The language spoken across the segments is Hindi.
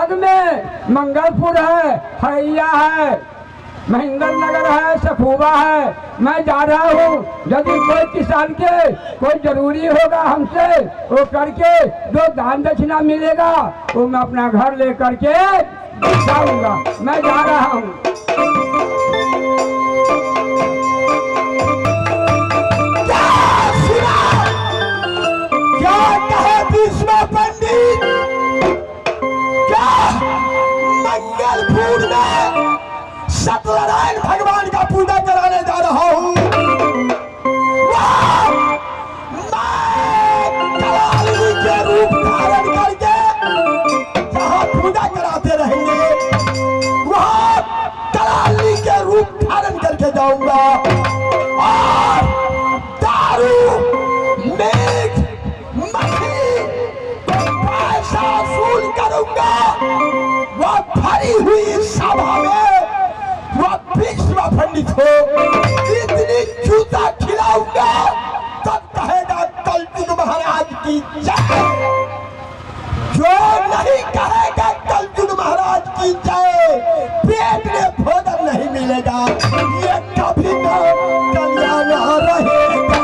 अलग में मंगलपुर है, फैया है, महेंद्र नगर है, सखुबा है। मैं जा रहा हूँ, यदि कोई किसान के कोई जरूरी होगा हमसे वो करके जो दान दक्षिणा मिलेगा वो मैं अपना घर ले करके जाऊंगा। मैं जा रहा हूँ। क्या कहे विश्व पंडित, क्या मंगलपुर में सत्यनारायण भगवान का पूजा कराने जा रहा हूँ। मैं कलाली के रूप धारण करके जहाँ पूजा कराते रहेंगे वहाँ कलाली के रूप धारण करके जाऊंगा और दारू मीट मछली पैसा वसूल करूंगा। वह भरी हुई सभा में वह विश्व पंडित हो इतनी जूता खिलाऊंगा तब कहेगा कलयुग महाराज की जय। जो नहीं कहेगा कलयुग महाराज की जय पेट में भोजन नहीं मिलेगा। ये कभी ना कल्याण रहेगा।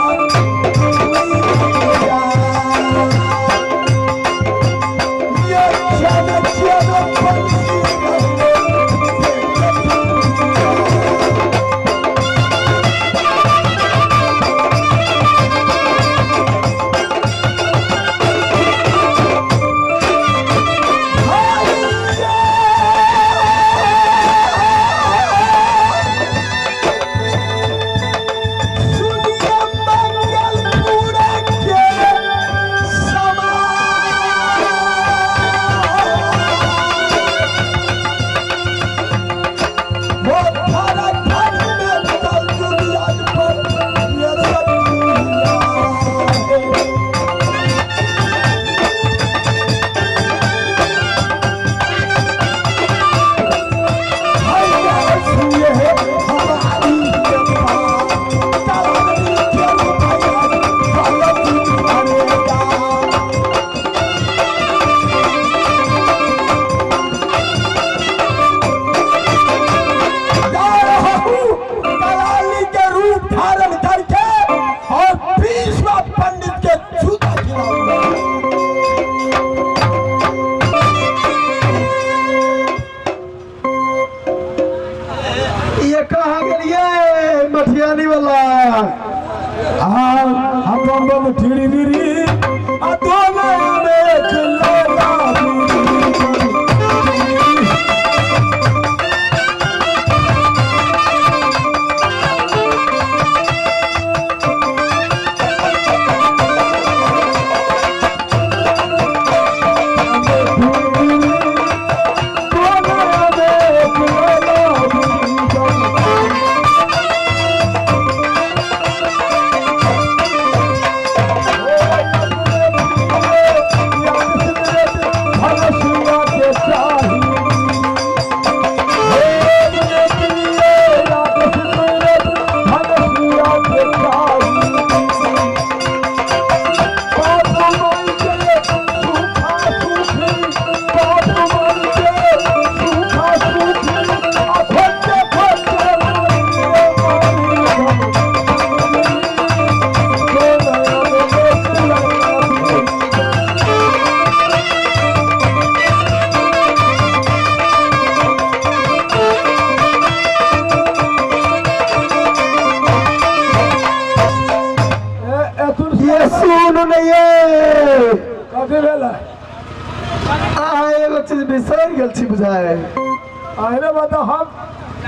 हम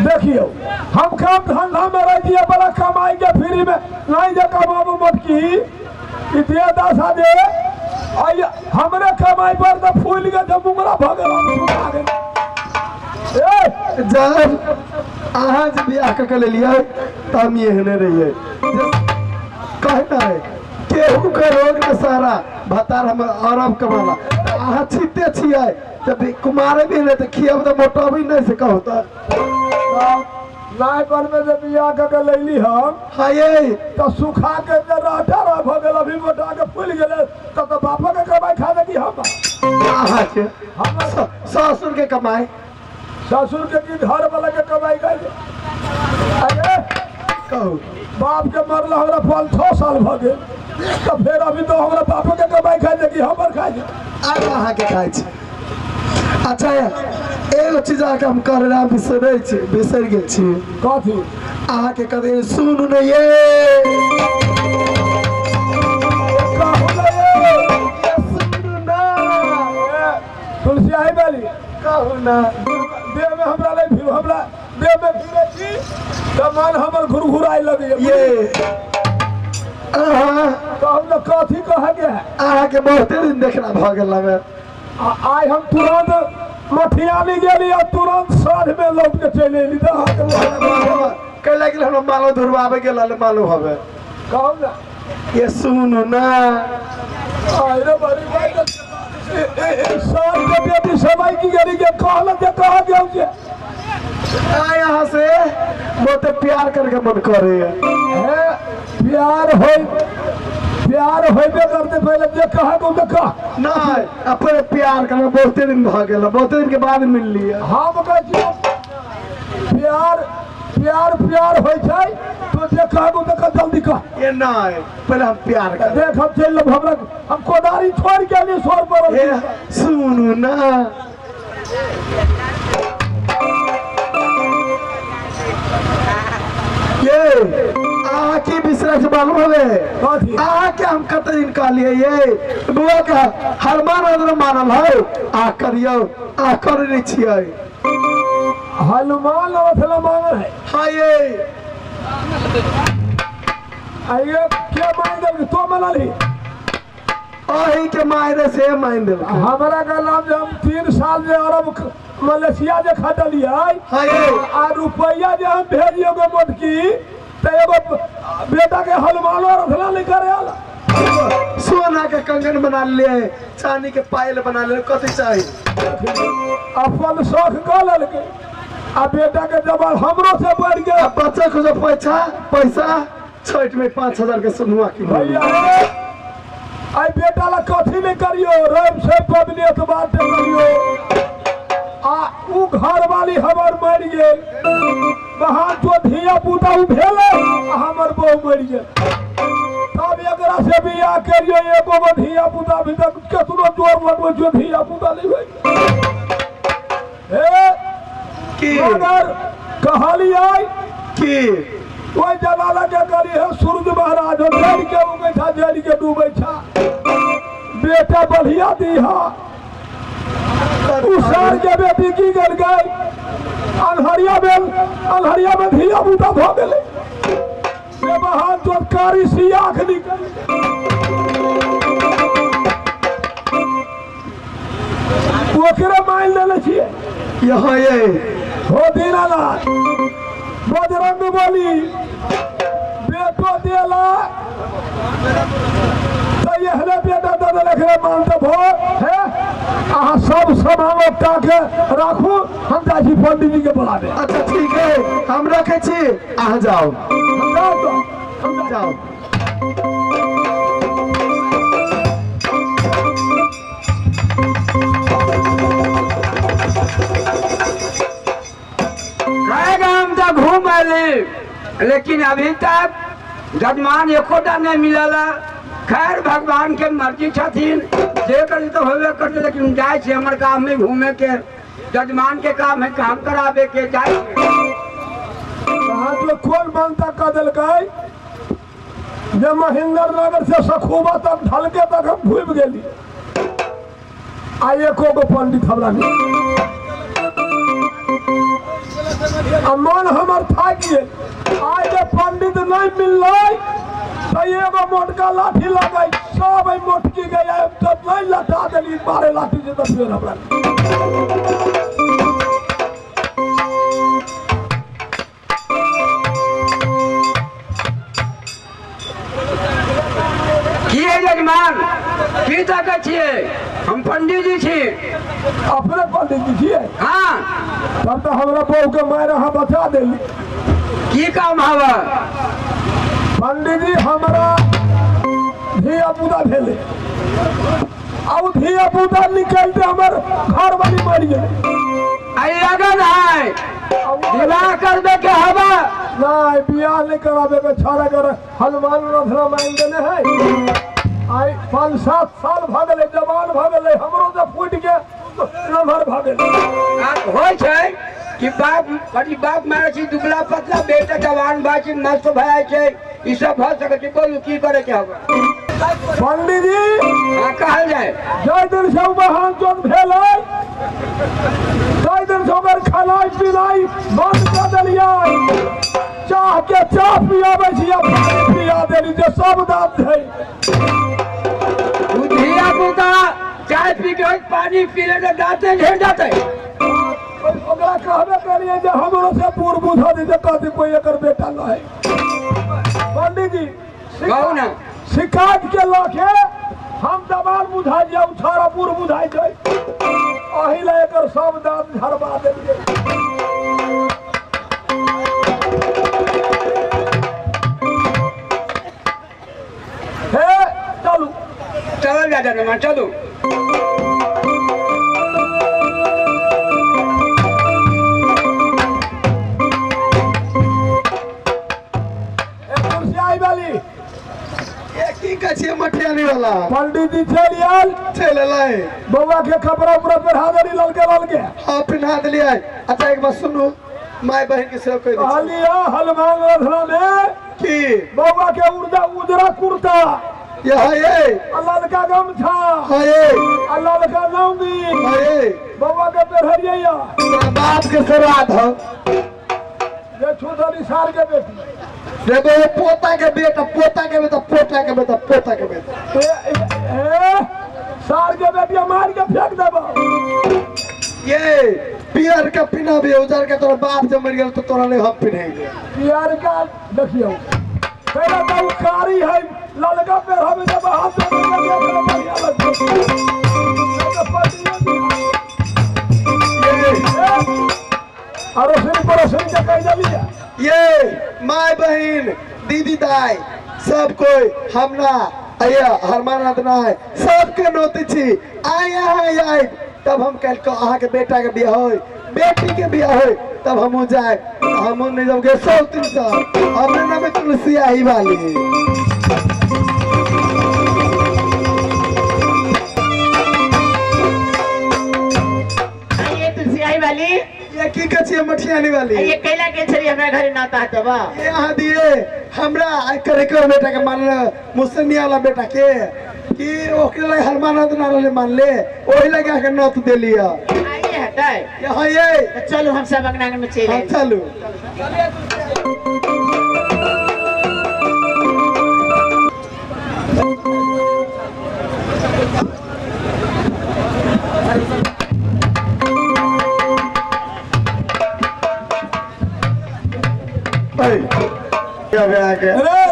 देखियो हम काम धंधा में रहिए बड़ा कमाएंगे फ्री में नहीं जे कमाबू मत की दे दशा दे हमरे कमाई पर तो फूल गए तो मुंगरा भगल जब आज ब्याह कर ले लिया तब ये हने रहिए कहना है केहू के रोग में सारा भतार हम अरब कमाला आहा छीते छिए जब कुमारे भी नहीं तो खिया तो मोटा भी नहीं से कहता नाय पर में जब बियाह के लैली हम हाँ ये तो सुखा के जरा अठारह भ गेल अभी मोटा के फूल गेले तो बापा के कमाई खा दे कि हम कहाँ के हम ससुर के कमाई ससुर के की घर वाला के कमाई गए अरे कहू बाप के मरला हमरा 5-6 साल भ गेल तो फिर अभी तो हमरा बाप के कमाई खा दे कि हमर खा दे आगे अहाँ के खाइ छी अच्छा एगो चीज अहाँके हम कर रहा बिसर गेल छी कथी अहाँ के कदे सुन नहीं ये सुन ना तुलसी आई बाली कहू ना देह में हमरा नहीं फिर हमरा देह में फिरे छी तो मन हमर घुरघुराई लगे ये तो हम लोग कथी कह गया अहाँ के बहुते दिन देखना भ गेल हमें आई हम तुरंत मठियानी गेली और तुरंत साँझ में लौट के चल एली कह लगे हम मालो धुरवावे गेल मालूम हवे कहू ना ये सुन ना अरे बड़ी बात साल के बेटी समय की गरी के कहल जे कह गेल जे आ यहाँ से बहुते प्यार करके मन करे है प्यार होइबे करते पहले जे कहा को तो कह नहीं अपने प्यार करना बहुते दिन भ गेल बहुते दिन के बाद मिल लिया हम कहै प्यार होय छै तो जे कहा को तो कह जल्दी कह ये नहीं पहले हम प्यार कर देख हम चल लब हमरा हम कोदारी छोड़ के नहीं सोर पर सुन ना ये आके बिसरा से मालूम हवे आके हम कते दिन कहलिए ये बुआ का हरमान अदर मानल है आ करियो आ कर नहीं छिए हनुमान अवथला मांगल है हां ये आइए क्या मांग दे तो मनली ओही के मायरे से मान दे हमारा का नाम जे हम 3 साल जे अरब मलेशिया जे खटलिए हां ये आ रुपया जे हम भेजियो के मोटकी तो एगो बेटा के हनुमान रखला नहीं करे आला सोना के कंगन बना ले चांदी के पायल बना ले कथि चाहिए अपन शौक कर ललके आ बेटा के जबान हमरो से बढ़ गया बच्चा को जो पैसा छठ में 5000 के सुनुआ की भैया आई बेटा ला कथी नहीं करियो रब से पबनी एतबार से करियो आ उ घर वाली हमर मर गेल वहां जो धिया पुता उ भेले हमर बहू मर गेल तब एकरा से बियाह करियो एगो गो धिया पुता भी तक केतनो जोर लगबो जो धिया पुता नहीं होई ए की मगर कहलिए की कोई जलाला के करी है सूरज महाराज जड़ के उगे था जड़ के डूबे था बेटा बढ़िया दी हा उसार के बेटी की गल गई अनहरिया में धिया पुता भ गेले से वहां तो कारी सी आंख निकल ओकरे माइल लेले छिए यहाँ ये हो दीनानाथ बजरंग बोली बेटो देला तो यहरे बेटा दे देलक मान तो भो है अहाँ सब सामान उठा के राखू हम जाइ छी पंडित जी के बुला दे अच्छा ठीक है हम रखे छी आ जाओ हम जाओ तो हम जाओ हम तो घूम आए लेकिन अभी तक जजमान एकोटा नहीं मिलला खैर भगवान के मर्जी छथिन जे करी तो होबे करते लेकिन जाए छे हमर काम में घूमे के जजमान के काम है काम करावे के जाए कहाँ तो कौन बनता कर दिलकै जे महेंद्र नगर से सखुबा तक ढलके तक हम घूम गेली आ एको गो पंडित हमरा नहीं मन हमर थाक गेल आइ जे पंडित नहीं मिललै तो एगो मोटका लाठी लगे सब मोटकी गया तो नहीं लटा देली मारे लाठी से तो फिर हमरा की जजमान की ताकै छियै हम पंडित जी छी अपने पंडित जी छियै हाँ तब तो हमरा बहू के मारे अहाँ बचा देली की काम हवा? पंडित जी हमारा धिया पुता भेले अब धिया पुता निकलते हमार घर वाली मर गए। आई लगन है विवाह करबे के हवा? नहीं बियाह नहीं कराबे के छाड़ा कर हनुमान रथना मांग देने है। आई 5-7 साल भागले जवान भागले हमरो से फूट के नमहर भागले। होय छै कि बाप मारे छी दुबला पतला बेटा जवान बाची मस्त भय छै ई सब भ सके छै। बोलू की करे के हवा? पंडित जी हां कहल जाय जय दिन से महान जोन भेलै जय दिन से ओकर खनाई पिनाई बंद कर देलियै। चाह के चाह पियाबे छी पानी पिया देली जे सब दांत है। धिया पुता चाय पी के पानी पीले तो दांते झड़ जाते। ओकरा कहबे करिए जे हमरो से पूर्व बुझा दे कहते कोई एकर बेटा न है। पंडित जी कहू ना शिकायत के लके हम दबाल बुझा जाए उछारा पूर्व बुझाई जाए अही ला एकर सब दांत झड़बा देलिए। हे चलू चल जा जनमा चलू। मठियानी वाला पंडित जी चल लाए बउआ के कपड़ा उपड़ा पहना देली ललके हाँ पिन्हा दिलिए। अच्छा एक बात सुनू माय बहन के सेवा कर कहलिया हनुमान रथना में की बउआ के उजरा कुर्ता यहाँ ये ललका गमछा हाँ ये ललका लौंगी हाँ ये बउआ के पहरिया बाप के श्राद्ध हो ये छुदरी सार के बेटी देखो ये पोता के बेटा पोता के बेटा पोता के बेटा पोता के बेटा सार के बेटिया मार के फेंक देबो। ये पियर का पिना भी उजर के तोरा बाप जब मर गया तो तोरा नहीं हम पिनेंगे। पियर का देखियो पहले तो कारी है ललका पे हम जब हाथ में लगे बढ़िया लगता अरोसनी परोसनी के कह दिया। ये माय बहन दीदी दाई सब कोई हमरा आया हरमान है सबके नोती छी आए तब हम कल को अहा के बेटा के बियाह होय बेटी के बियाह होय तब हम जाए हम नहीं जब गए 100-300 हमने नाम तुलसी आई वाली ये की कछिए मठियानी वाली ये कैला के छरी हमरा घरे नाता हतबा ये यहाँ दिए हमरा करे बेटा के मान मुसलमी वाला बेटा के कि ओकरे लगे हरमानत नाले मान ले ओही लगे के नौत दे लिया आइए हटाए यहाँ ये चलो हम सब अंगना में चले चलो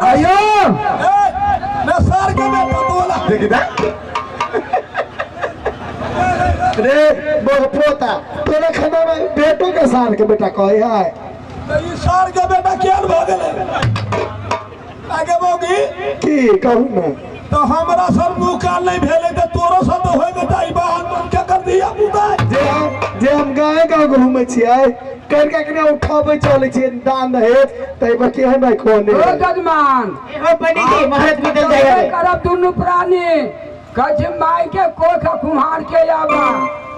आयो सर के बेटा बोला देखिदा रे पोता तोरा खाना में बेटो के सार के बेटा कहे है ये सर के बेटा केन भ गेले आगे बोगी की कहू ना तो हमरा सब मुकाल नहीं भेले तो तोरो सब तो होय बेटा ई बाहर मन के कर दिया पुता जे हम गाय गाँव घूमे छियै करके के उठाबे चले छियै दान है तै बके है भाई खोने ओ जजमान एहो पंडित जी महाराज बिदल जाए करब दुनु प्राणी कछ माई के कोख कुम्हार के आवा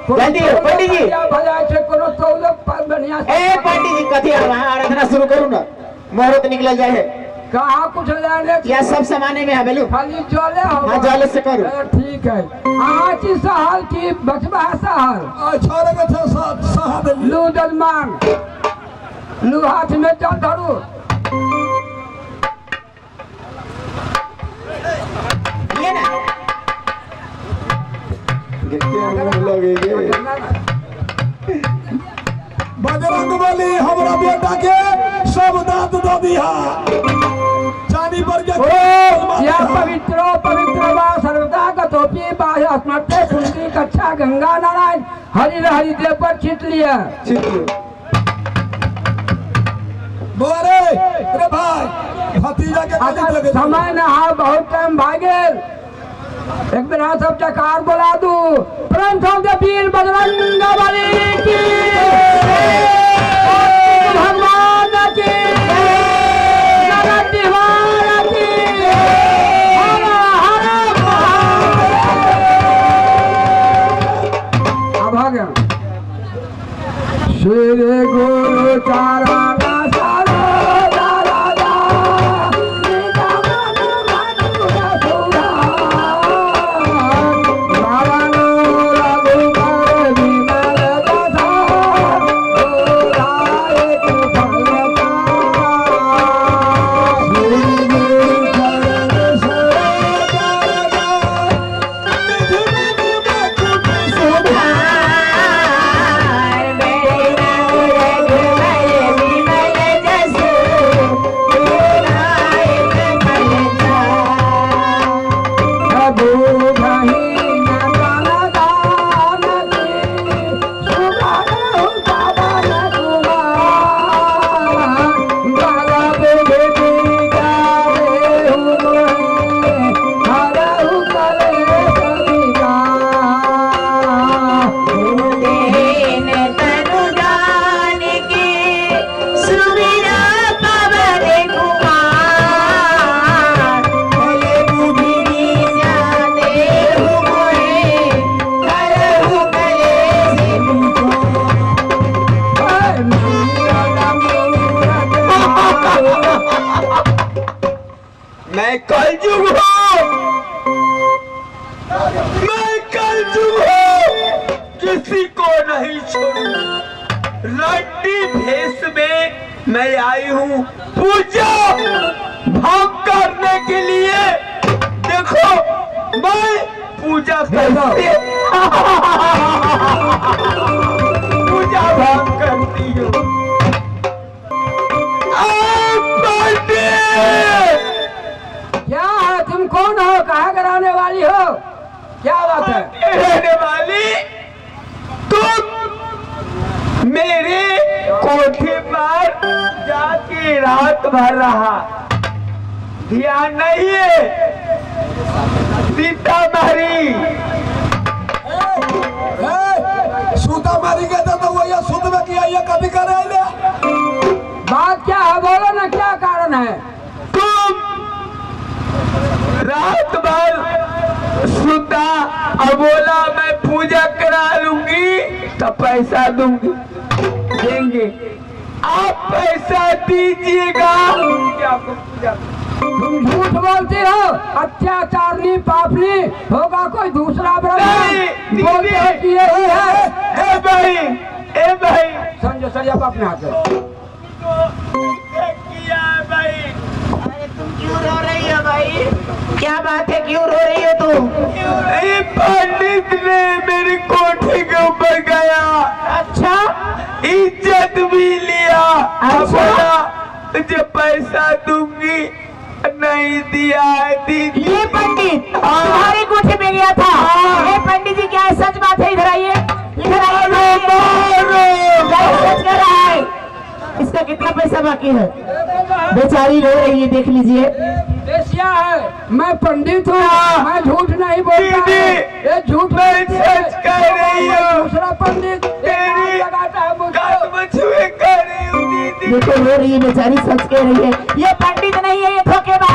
जल्दी पंडित जी भजाय छै कोनो तौलक पर बढ़िया ए पंडित जी कथि वहां आराधना शुरू करू ना मुहूर्त निकल जाए है कहाँ कुछ लेने या सब सामाने में है बेलू खाली जले हो हां जले से करू ठीक है आची सहल की बचबा सहल छोरे के सहा दे लू जजमान लू हाथ में चल धरू ये ना बजरंगबली हमरा बेटा के सब दांत दो दिया चांदी पर के या पवित्र वा सर्वदा कतोपि बाह्य अस्मत्ते कुंडी कक्षा गंगा नारायण हरि हरि देव पर छिट लिया बोरे अरे भाई भतीजा के गली अगर लगे समय न हा बहुत टाइम भागे एक दिन हाँ सब चकार बुला दू प्रण सब वीर बजरंग बली की भगवान की जगत दीवार की हर हर अब आ गया श्री गुरु चरण मैं कलयुग हूँ किसी को नहीं छोड़ूंगा रड्डी भेष में मैं आई हूँ पूजा भाव करने के लिए देखो मैं पूजा करती पूजा भाव करती हूँ क्या है तुम कौन हो कहाँ कराने वाली हो क्या बात है रहने वाली तुम मेरे कोठे पर जाके रात भर रहा ध्यान नहीं है सीतामढ़ी सीतामढ़ी के तो वो ये शुद्ध में किया ये कभी करे बात क्या है बोलो ना क्या कारण है तुम रात भर सुता और बोला मैं पूजा करा लूंगी तो पैसा दूंगी देंगे आप पैसा दीजिएगा क्या पूजा तुम झूठ बोलते हो अत्याचारनी पापनी होगा कोई दूसरा ब्राह्मण बोलते हो कि यही है ए भाई संजय सरिया को अपने हाथ में किया है भाई अरे तुम क्यों रो रही हो भाई क्या बात है क्यों रो रही हो तुम पंडित ने मेरी कोठी के ऊपर गया अच्छा इज्जत भी लिया अच्छा जो पैसा दूंगी नहीं दिया है दीदी ये पंडित तुम्हारी कोठी में गया था ये पंडित जी क्या है सच बात है इधर आइए सच कह रहा है इसका कितना पैसा बाकी है बेचारी रो रही है देख लीजिए बेसिया है मैं पंडित हूँ मैं झूठ नहीं बोलता ये झूठ मैं सच कह रही हूँ दूसरा पंडित लगाता है कर रही हूँ दीदी देखो रो रही है बेचारी सच कह रही है ये पंडित नहीं है ये धोखेबाज